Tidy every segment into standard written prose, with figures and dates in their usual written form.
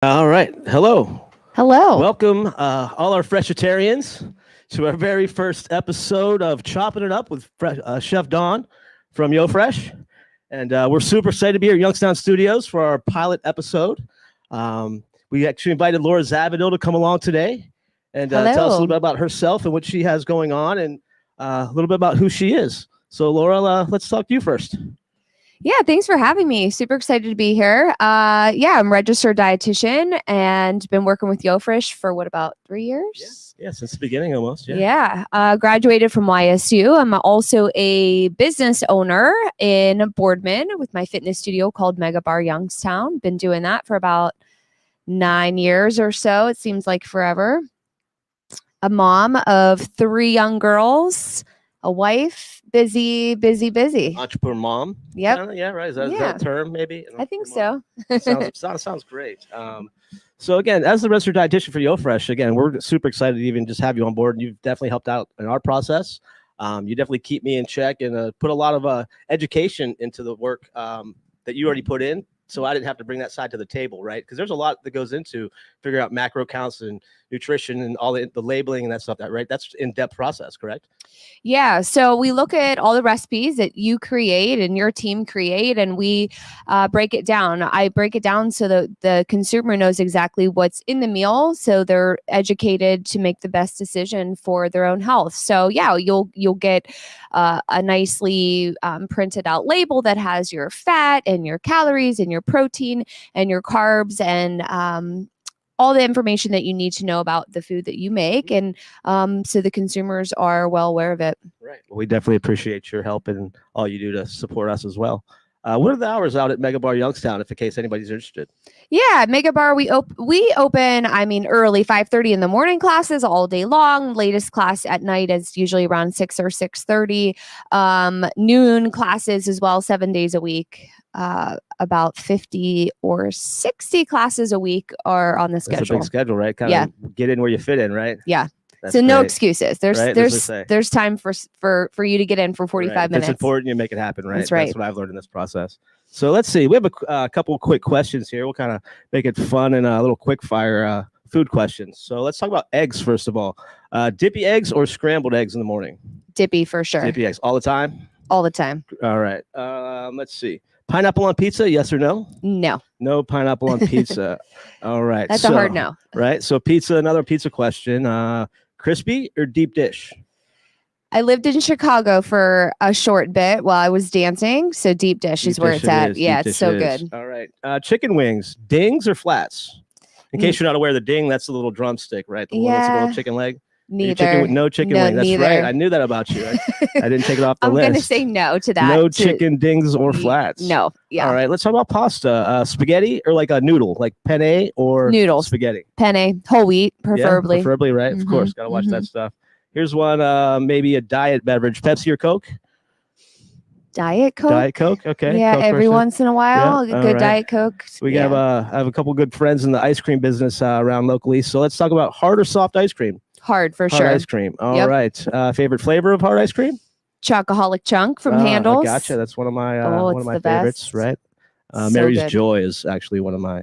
All right. Hello. Hello. Welcome, all our freshitarians, to our very first episode of Chopping It Up with Chef Don from YoFresh. And we're super excited to be here at Youngstown Studios for our pilot episode. We actually invited Laura Zabadil to come along today and tell us a little bit about herself and what she has going on and a little bit about who she is. So, Laura, let's talk to you first. Yeah, thanks for having me. Super excited to be here. I'm a registered dietitian and been working with YoFresh for about 3 years? Yeah, since the beginning almost. Graduated from YSU. I'm also a business owner in Boardman with my fitness studio called Mega Bar Youngstown. Been doing that for about 9 years or so. It seems like forever. A mom of 3 young girls, a wife, busy. Entrepreneur mom. Yep. Yeah, right. Is that a term, maybe? I think so. sounds great. So again, as the registered dietitian for YoFresh, again, we're super excited to even just have you on board. And you've definitely helped out in our process. You definitely keep me in check and put a lot of education into the work that you already put in. So I didn't have to bring that side to the table, right? Because there's a lot that goes into figuring out macro counts and nutrition and all the labeling and that stuff. That right? That's in-depth process, correct? Yeah. So we look at all the recipes that you create and your team create, and we break it down. I break it down so that the consumer knows exactly what's in the meal, so they're educated to make the best decision for their own health. So yeah, you'll get a nicely printed out label that has your fat and your calories and your protein and your carbs and all the information that you need to know about the food that you make. And so the consumers are well aware of it. Right. Well, we definitely appreciate your help and all you do to support us as well. What are the hours out at Mega Bar Youngstown, if in case anybody's interested? Yeah, Mega Bar, we open, early, 5:30 in the morning classes all day long. Latest class at night is usually around 6 or 6:30. Noon classes as well, 7 days a week. About 50 or 60 classes a week are on the schedule. That's a big schedule, right? Kind of get in where you fit in, right? Yeah. That's so great. No excuses. There's time for you to get in for 45 minutes. It's important you make it happen, right? That's right. That's what I've learned in this process. So let's see. We have a couple of quick questions here. We'll kind of make it fun and a little quick fire food questions. So let's talk about eggs first of all. Dippy eggs or scrambled eggs in the morning? Dippy for sure. Dippy eggs all the time? All the time. All right. Let's see. Pineapple on pizza, yes or no? No. No pineapple on pizza. All right. That's a hard no. Right. So another pizza question. Crispy or deep dish? I lived in Chicago for a short bit while I was dancing. So deep dish is where it's at. Yeah, it's so good. All right. Chicken wings, dings or flats? In case you're not aware, the ding, that's the little drumstick, right? The little chicken leg. Neither. No chicken wing. That's neither. Right. I knew that about you. I didn't take it off the list. I'm going to say no to that. No chicken dings or flats. No. Yeah. All right. Let's talk about pasta. Spaghetti or like a noodle, like penne or noodles. Spaghetti. Penne, whole wheat, preferably. Yeah, preferably, right? Of course. Got to watch that stuff. Here's one, maybe a diet beverage, Pepsi or Coke? Diet Coke? Diet Coke, okay. Yeah, Coke every once in a while, yeah. Good Diet Coke. We have a couple good friends in the ice cream business around locally. So let's talk about hard or soft ice cream. Hard for hard sure. Ice cream. All right. Favorite flavor of hard ice cream? Chocoholic chunk from Handles. Gotcha. That's one of my favorites, best. Right? So Mary's good. Joy is actually one of my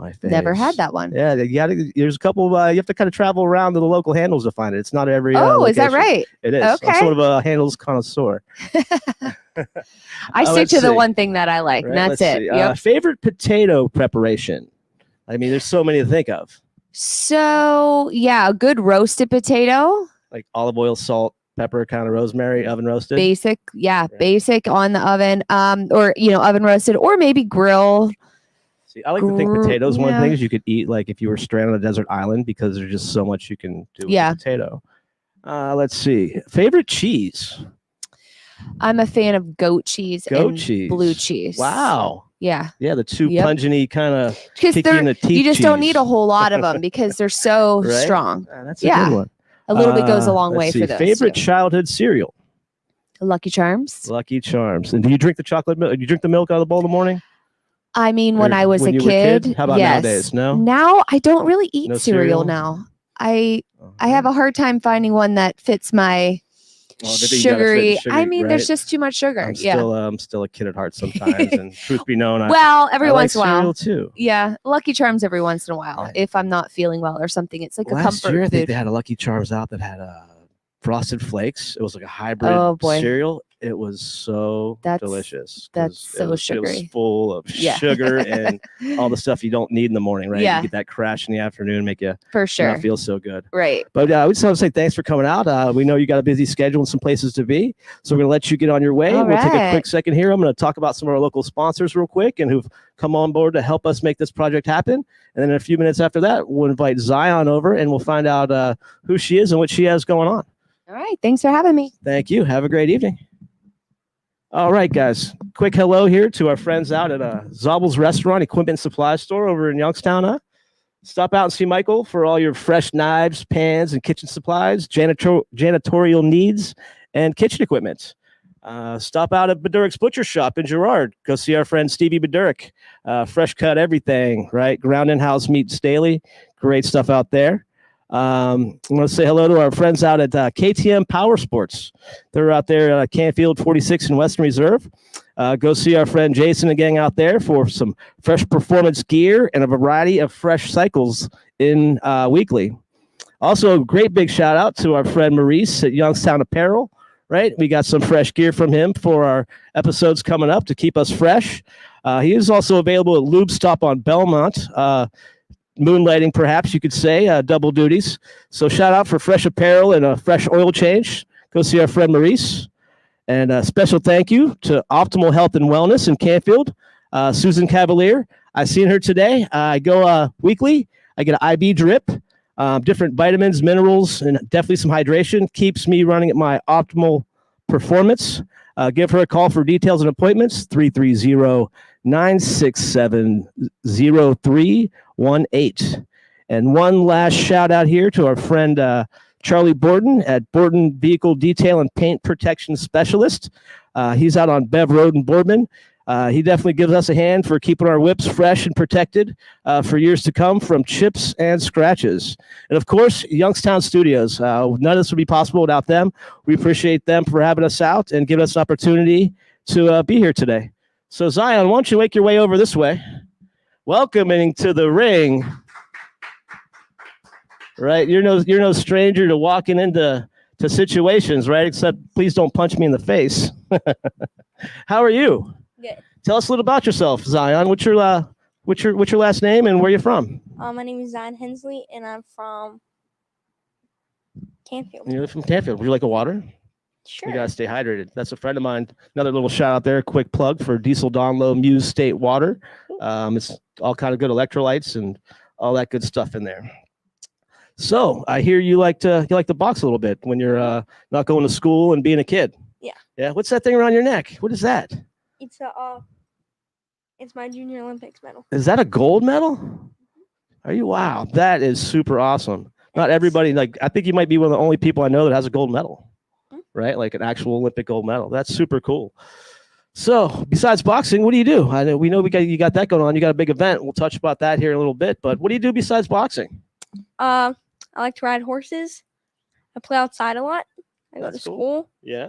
faves. Never had that one. Yeah, there's a couple. You have to kind of travel around to the local Handles to find it. It's not every. Is that right? It is. Okay. I'm sort of a Handles connoisseur. I stick to the one thing that I like, and that's it. Yep. Favorite potato preparation? I mean, there's so many to think of. So yeah, a good roasted potato. Like olive oil, salt, pepper, kind of rosemary, oven roasted. Basic, basic on the oven. Or oven roasted, or maybe grill. See, I like to think potatoes. One of the things you could eat, like if you were stranded on a desert island, because there's just so much you can do with a potato. Let's see. Favorite cheese? I'm a fan of goat cheese and blue cheese. Wow. Yeah. Yeah, the two pungent-y kind of kicky in the teeth. You just don't need a whole lot of them because they're so strong. That's a good one. A little bit goes a long way for those. Favorite childhood cereal? Lucky Charms. Lucky Charms. And do you drink the chocolate milk? Do you drink the milk out of the bowl in the morning? I mean, when I was a kid. How about nowadays? No? Now I don't really eat cereal now. I have a hard time finding one that fits my Well, everything you gotta fit in sugary. I mean, right? there's just too much sugar. I'm still a kid at heart sometimes, and truth be known, Well, every I like once in a while. cereal too. Yeah, Lucky Charms every once in a while. Right. If I'm not feeling well or something, it's like a Last comfort year, I think food. they had a Lucky Charms out that had Frosted Flakes. It was like a hybrid Oh, boy. cereal. It was so delicious. 'cause That's so it was sugary. full of sugar and all the stuff you don't need in the morning, right? Yeah. You get that crash in the afternoon, make you For sure. not feel so good. Right. But we just want to say thanks for coming out. We know you got a busy schedule and some places to be, so we're going to let you get on your way. All We'll take a right. quick second here. I'm going to talk about some of our local sponsors real quick and who've come on board to help us make this project happen. And then in a few minutes after that, we'll invite Zion over and we'll find out who she is and what she has going on. All right. Thanks for having me. Thank you. Have a great evening. All right, guys. Quick hello here to our friends out at Zobble's Restaurant Equipment Supply Store over in Youngstown. Stop out and see Michael for all your fresh knives, pans, and kitchen supplies, janitorial needs, and kitchen equipment. Stop out at Bedurik's Butcher Shop in Girard. Go see our friend Stevie Bedurik. Fresh cut everything, right? Ground in-house meats daily. Great stuff out there. I want to say hello to our friends out at KTM Power Sports. They're out there at Canfield 46 in Western Reserve. Go see our friend Jason and gang out there for some fresh performance gear and a variety of fresh cycles in weekly. Also, a great big shout out to our friend Maurice at Youngstown Apparel. Right, we got some fresh gear from him for our episodes coming up to keep us fresh. He is also available at Lube Stop on Belmont. Moonlighting, perhaps you could say, double duties. So shout out for fresh apparel and a fresh oil change. Go see our friend Maurice. And a special thank you to Optimal Health and Wellness in Canfield, Susan Cavalier. I seen her today. I go weekly. I get an IB drip, different vitamins, minerals, and definitely some hydration. Keeps me running at my optimal performance. Give her a call for details and appointments, 330-967-0318. And one last shout out here to our friend Charlie Borden at Borden Vehicle Detail and Paint Protection Specialist. He's out on Bev Road in Boardman. He definitely gives us a hand for keeping our whips fresh and protected for years to come from chips and scratches. And of course, Youngstown Studios. None of this would be possible without them. We appreciate them for having us out and giving us an opportunity to be here today. So Zion, why don't you make your way over this way? Welcoming to the ring. Right, you're no stranger to walking into situations, right? Except please don't punch me in the face. How are you? Good. Tell us a little about yourself, Zion. What's your last name and where you from? My name is Zion Hensley, and I'm from Canfield. You're from Canfield. Would you like a water? Sure. You gotta stay hydrated. That's a friend of mine. Another little shout out there. Quick plug for Diesel Donlow Muse State Water. It's all kind of good electrolytes and all that good stuff in there. So I hear you like to box a little bit when you're not going to school and being a kid. Yeah. Yeah. What's that thing around your neck? What is that? It's my Junior Olympics medal. Is that a gold medal? Are you? Wow, that is super awesome. Not everybody, I think you might be one of the only people I know that has a gold medal, right? Like an actual Olympic gold medal. That's super cool. So besides boxing, what do you do? I know you got that going on. You got a big event. We'll touch about that here in a little bit. But what do you do besides boxing? I like to ride horses. I play outside a lot. I go to That's cool. school. Yeah.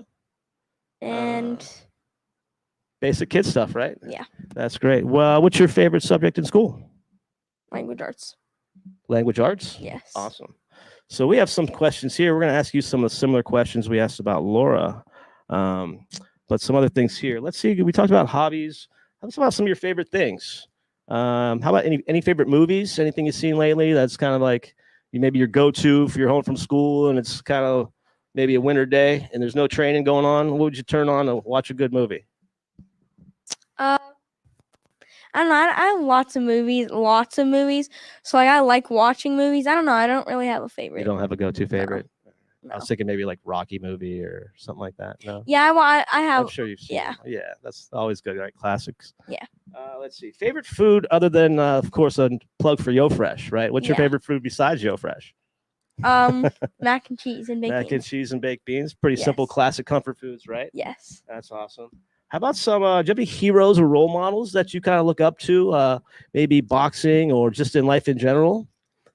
And basic kid stuff, right? Yeah. That's great. Well, what's your favorite subject in school? language arts. Language arts? Yes. Awesome. So we have some questions here. We're going to ask you some of the similar questions we asked about Laura, but some other things here. Let's see. We talked about hobbies. How about some of your favorite things? How about any favorite movies? Anything you've seen lately that's kind of like maybe your go-to if you're home from school and it's kind of maybe a winter day and there's no training going on? What would you turn on to watch a good movie? I don't know. I have lots of movies. So I like watching movies. I don't know. I don't really have a favorite. You don't have a go-to favorite? No. I was thinking maybe like Rocky movie or something like that. No. Yeah, I have. I'm sure you've seen. Yeah. Yeah, that's always good, right? Classics. Yeah. Let's see. Favorite food other than, of course, a plug for YoFresh, right? What's your favorite food besides YoFresh? Mac and cheese and baked beans. Mac and cheese and baked beans. Pretty simple, classic comfort foods, right? Yes. That's awesome. How about some, do you have any heroes or role models that you kind of look up to, maybe boxing or just in life in general,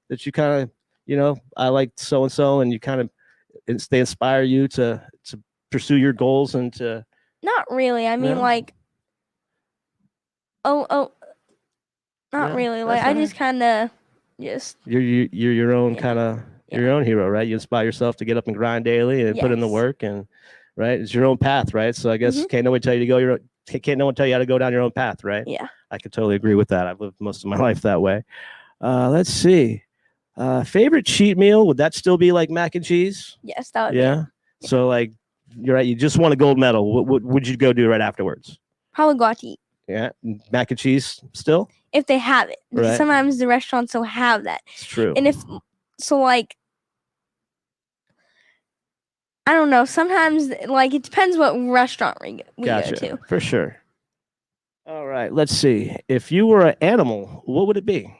that you kind of, I like so-and-so and you kind of, they inspire you to pursue your goals and to? Not really. I mean, No? like, oh, not No, really. that's Like, I all just right. kind of just You're your own Yeah. kind of Yeah. your own hero, right? You inspire yourself to get up and grind daily and put in the Yes. work, and right, it's your own path, right? So I guess Mhm. can't no one tell you to go your can't no one tell you how to go down your own path, right? Yeah. I could totally agree with that. I've lived most of my life that way. Let's see. Favorite cheat meal, would that still be like mac and cheese? Yes, that would be it. Yeah. So like you're right, you just won a gold medal. What would you go do right afterwards? Probably go out to eat Yeah, mac and cheese still? if they have it. Because Right. sometimes the restaurants will have that. It's true. And if so, like, I don't know. Sometimes, like, it depends what restaurant we go to. For sure. All right, let's see. If you were an animal, what would it be?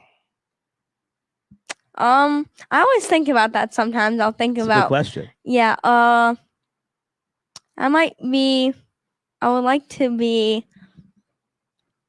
I always think about that. Sometimes I'll think It's a good about question. yeah. I would like to be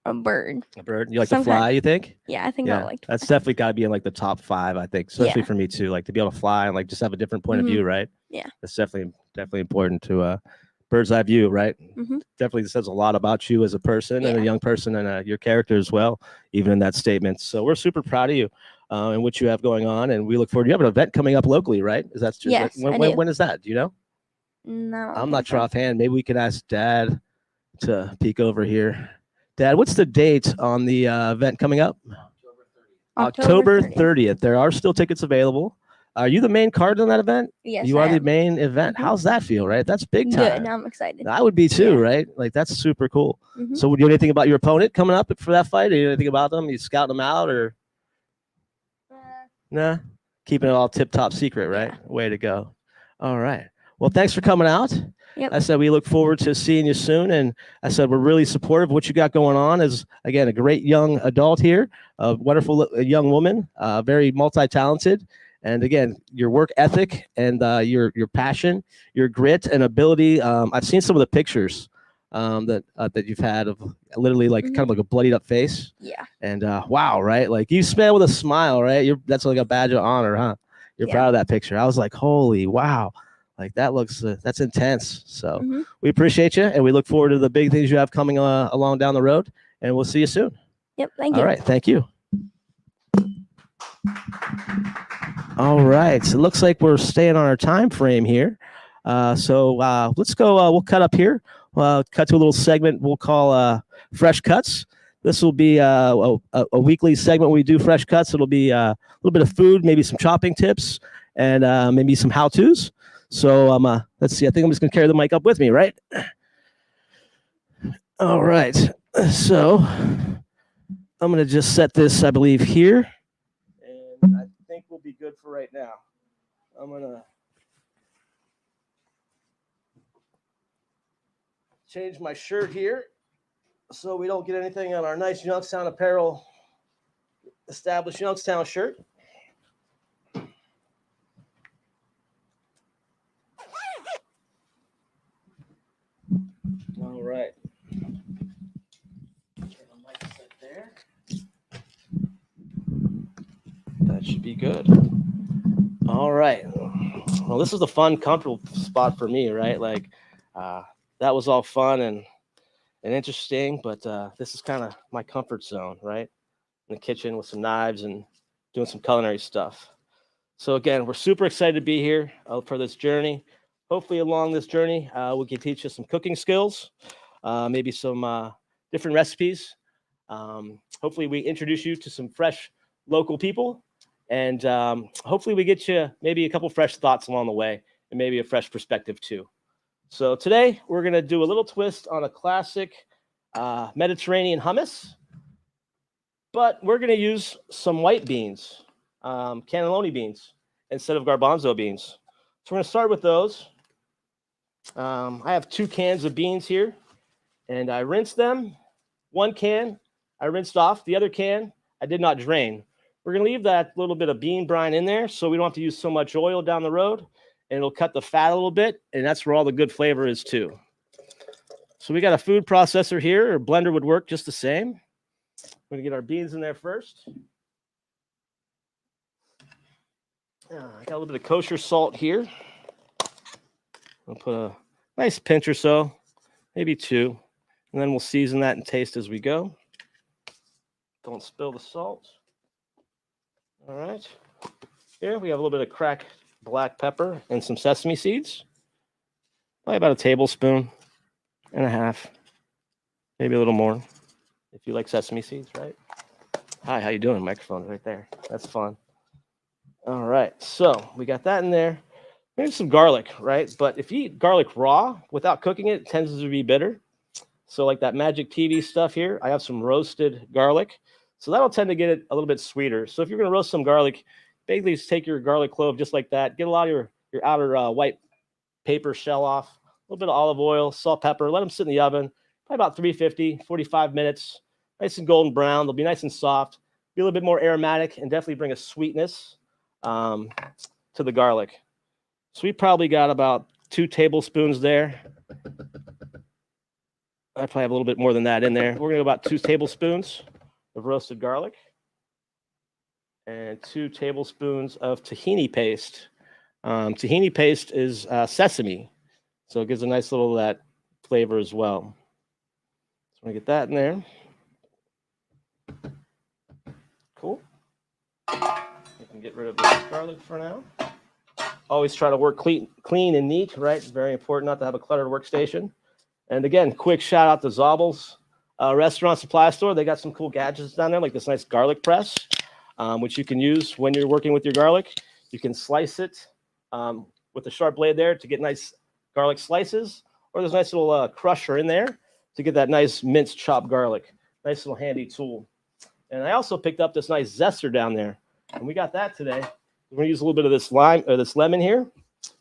a bird. A bird? You like to Sometime- fly, you think? Yeah, I think I Yeah, would like to. that's definitely got to be in like the top 5, I think, especially Yeah. for me too. Like to be able to fly and like just have a different point of Mhm. view, right? Yeah. That's definitely important to bird's eye view, right? Mhm. Definitely says a lot about you as a person and a Yeah. young person and your character as well, even in that statement. So we're super proud of you and what you have going on, and we look forward. You have an event coming up locally, right? Is that true? Yes, I do. When is that? Do you know? No, I don't I'm think not so. sure offhand. Maybe we can ask Dad to peek over here. Dad, what's the date on the event coming up? October 30th. There are still tickets available. Are you the main card on that event? Yes, You I are the am. main event. Mhm. How's that feel, right? That's big time. Good. I'm excited. I would be too, Yeah. right? Like that's super cool. Mhm. So, would you know anything about your opponent coming up for that fight? Do you know anything about them? You scouting them out or nah? Keeping it all tip top secret, right? Yeah. Way to go. All right. Well, thanks for coming out. Yep. I said we look forward to seeing you soon, and I said we're really supportive of what you got going on. As again, a great young adult here, a wonderful young woman, very multi-talented, and again, your work ethic and your passion, your grit and ability. I've seen some of the pictures that you've had of literally like kind of like a bloodied up face. Yeah. And wow, right? Like you smile with a smile, right? That's like a badge of honor, huh? You're Yeah. proud of that picture. I was like, holy wow. Like that looks, that's intense. So Mhm. we appreciate you, and we look forward to the big things you have coming along down the road. And we'll see you soon. Yep. Thank you. All right, thank you. All right, so it looks like we're staying on our time frame here. So let's go. We'll cut up here. Cut to a little segment we'll call Fresh Cuts. This will be a weekly segment where we do fresh cuts. It'll be a little bit of food, maybe some chopping tips, and maybe some how-tos. So let's see. I think I'm just gonna carry the mic up with me, right? All right. So I'm gonna just set this, I believe, here, and I think we'll be good for right now. I'm gonna change my shirt here so we don't get anything on our nice Youngstown apparel, established Youngstown shirt. All right. There. That should be good. All right. Well, this is a fun, comfortable spot for me, right? Like that was all fun and interesting, but this is kind of my comfort zone, right? In the kitchen with some knives and doing some culinary stuff. So again, we're super excited to be here for this journey. Hopefully along this journey, we can teach you some cooking skills, maybe some different recipes. Hopefully we introduce you to some fresh local people, and hopefully we get you maybe a couple fresh thoughts along the way and maybe a fresh perspective too. So today we're going to do a little twist on a classic Mediterranean hummus, but we're going to use some white beans, cannelloni beans, instead of garbanzo beans. So we're going to start with those. I have 2 cans of beans here, and I rinsed them. 1 can I rinsed off. The other can I did not drain. We're going to leave that little bit of bean brine in there so we don't have to use so much oil down the road, and it'll cut the fat a little bit, and that's where all the good flavor is too. So we got a food processor here, or blender would work just the same. We're going to get our beans in there first. I got a little bit of kosher salt here. I'll put a nice pinch or so, maybe 2. And then we'll season that and taste as we go. Don't spill the salt. All right. Here we have a little bit of cracked black pepper and some sesame seeds. Probably about a tablespoon and a half, maybe a little more, if you like sesame seeds, right? Hi, how you doing? Microphone right there. That's fun. All right, so we got that in there. Maybe some garlic, right? But if you eat garlic raw without cooking it, it tends to be bitter. So like that Magic TV stuff here, I have some roasted garlic. So that'll tend to get it a little bit sweeter. So if you're going to roast some garlic, basically just take your garlic clove just like that. Get a lot of your outer white paper shell off. A little bit of olive oil, salt, pepper. Let them sit in the oven. Probably about 350, 45 minutes. Nice and golden brown. They'll be nice and soft. Be a little bit more aromatic and definitely bring a sweetness to the garlic. So we probably got about 2 tablespoons there. I probably have a little bit more than that in there. We're going to go about 2 tablespoons of roasted garlic and 2 tablespoons of tahini paste. Tahini paste is sesame, so it gives a nice little that flavor as well. So I'm going to get that in there. Cool. We can get rid of this garlic for now. Always try to work clean and neat, right? Very important not to have a cluttered workstation. And again, quick shout out to Zobel's restaurant supply store. They got some cool gadgets down there, like this nice garlic press, which you can use when you're working with your garlic. You can slice it with a sharp blade there to get nice garlic slices, or there's a nice little crusher in there to get that nice minced chopped garlic. Nice little handy tool. And I also picked up this nice zester down there, and we got that today. We're going to use a little bit of this lime or this lemon here. We're going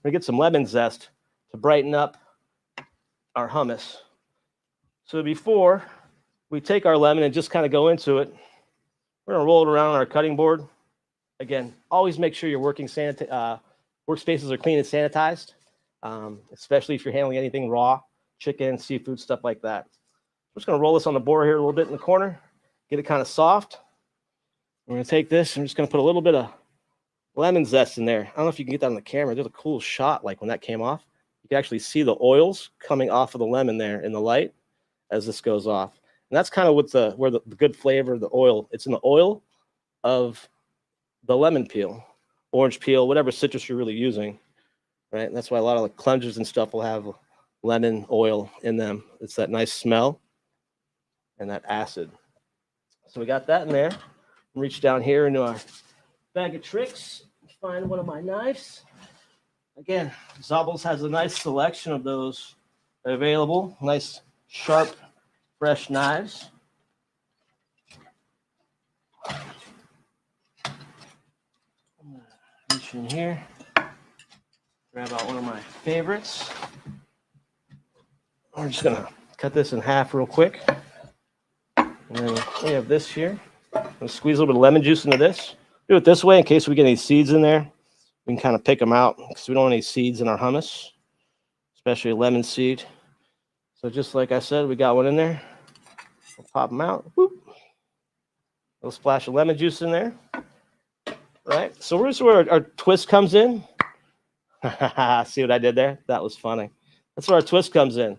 to get some lemon zest to brighten up our hummus. So before we take our lemon and just kind of go into it, we're going to roll it around on our cutting board. Again, always make sure your workspaces are clean and sanitized, especially if you're handling anything raw, chicken, seafood, stuff like that. We're just going to roll this on the board here a little bit in the corner, get it kind of soft. We're going to take this and I'm just going to put a little bit of lemon zest in there. I don't know if you can get that on the camera. There's a cool shot like when that came off. You can actually see the oils coming off of the lemon there in the light as this goes off. And that's kind of where the good flavor, the oil, it's in the oil of the lemon peel, orange peel, whatever citrus you're really using, right? And that's why a lot of the cleansers and stuff will have lemon oil in them. It's that nice smell and that acid. So we got that in there. Reach down here into our bag of tricks, find one of my knives. Again, Zobel's has a nice selection of those available. Nice, sharp, fresh knives. Reach in here, grab out one of my favorites. We're just gonna cut this in half real quick. And then we have this here. I'm gonna squeeze a little bit of lemon juice into this. Do it this way in case we get any seeds in there. We can kind of pick them out because we don't want any seeds in our hummus, especially a lemon seed. So just like I said, we got one in there. We'll pop them out. Whoop. A little splash of lemon juice in there. Right? So where's where our twist comes in? See what I did there? That was funny. That's where our twist comes in.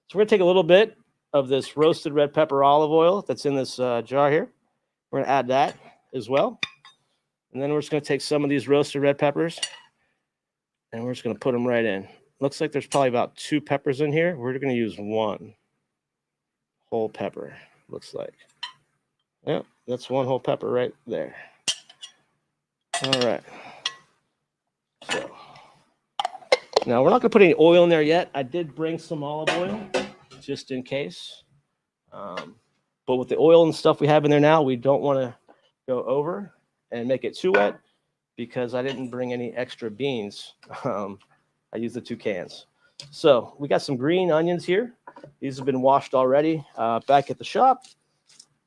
So we're going to take a little bit of this roasted red pepper olive oil that's in this jar here. We're going to add that as well. And then we're just going to take some of these roasted red peppers and we're just going to put them right in. Looks like there's probably about 2 peppers in here. We're going to use 1 whole pepper, looks like. Yep, that's 1 whole pepper right there. All right. So now we're not going to put any oil in there yet. I did bring some olive oil just in case. But with the oil and stuff we have in there now, we don't want to go over and make it too wet because I didn't bring any extra beans. I used the 2 cans. So we got some green onions here. These have been washed already back at the shop.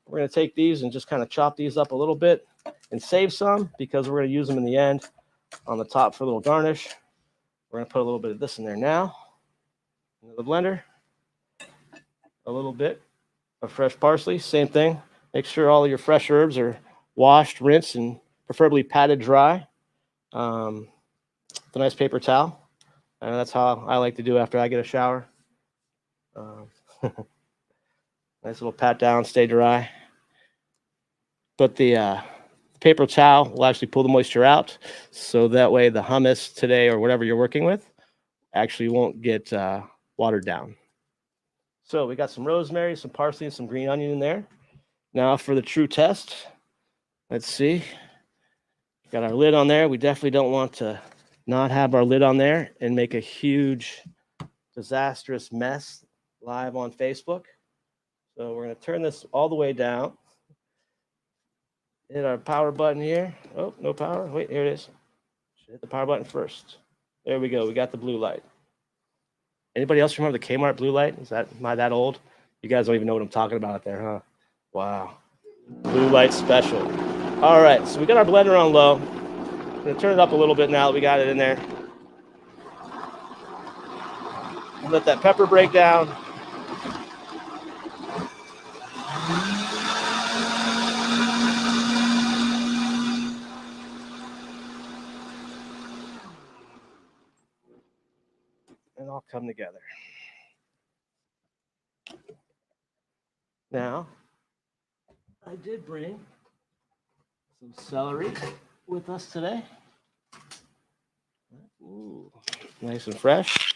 We're going to take these and just kind of chop these up a little bit and save some because we're going to use them in the end on the top for a little garnish. We're going to put a little bit of this in there now into the blender. A little bit of fresh parsley, same thing. Make sure all of your fresh herbs are washed, rinsed, and preferably patted dry. The nice paper towel. And that's how I like to do after I get a shower. Nice little pat down, stay dry. But the paper towel will actually pull the moisture out, so that way the hummus today or whatever you're working with actually won't get watered down. So we got some rosemary, some parsley, and some green onion in there. Now for the true test. Let's see. Got our lid on there. We definitely don't want to not have our lid on there and make a huge, disastrous mess live on Facebook. So we're going to turn this all the way down. Hit our power button here. Oh, no power. Wait, here it is. Should hit the power button first. There we go. We got the blue light. Anybody else remember the Kmart blue light? Am I that old? You guys don't even know what I'm talking about out there, huh? Wow. Blue light special. All right, so we got our blender on low. I'm going to turn it up a little bit now that we got it in there. Let that pepper break down. And all come together. Now, I did bring some celery with us today. Ooh, nice and fresh.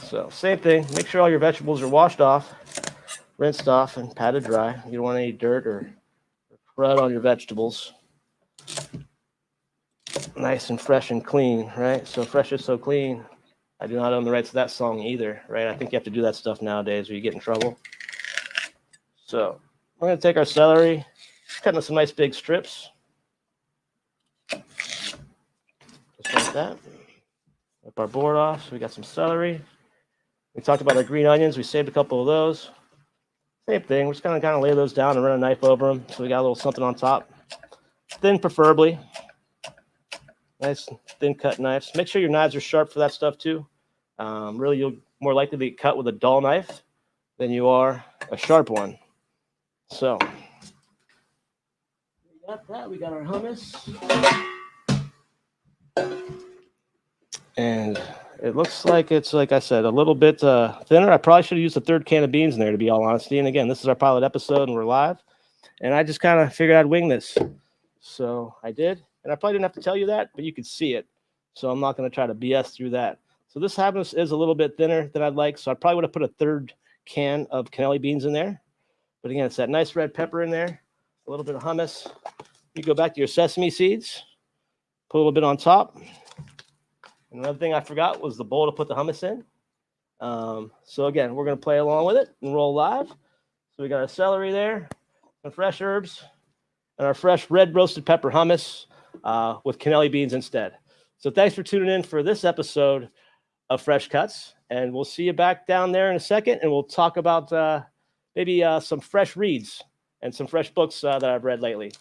So same thing, make sure all your vegetables are washed off, rinsed off, and patted dry. You don't want any dirt or crud on your vegetables. Nice and fresh and clean, right? So fresh is so clean. I do not own the rights to that song either, right? I think you have to do that stuff nowadays or you get in trouble. So we're going to take our celery, cut into some nice big strips. Just like that. Rip our board off. So we got some celery. We talked about our green onions. We saved a couple of those. Same thing. We're just going to kind of lay those down and run a knife over them. So we got a little something on top. Thin, preferably. Nice thin cut knives. Make sure your knives are sharp for that stuff too. Really, you'll more likely be cut with a dull knife than you are a sharp one. So we got that. We got our hummus. And it looks like it's, like I said, a little bit thinner. I probably should have used a third can of beans in there, to be all honesty. And again, this is our pilot episode and we're live. And I just kind of figured I'd wing this. So I did. And I probably didn't have to tell you that, but you could see it. So I'm not going to try to BS through that. So this hummus is a little bit thinner than I'd like. So I probably would have put a third can of cannelli beans in there. But again, it's that nice red pepper in there, a little bit of hummus. You go back to your sesame seeds, put a little bit on top. And another thing I forgot was the bowl to put the hummus in. So again, we're going to play along with it and roll live. So we got our celery there, some fresh herbs, and our fresh red roasted pepper hummus with cannelli beans instead. So thanks for tuning in for this episode of Fresh Cuts. And we'll see you back down there in a second. And we'll talk about maybe some fresh reads and some fresh books that I've read lately.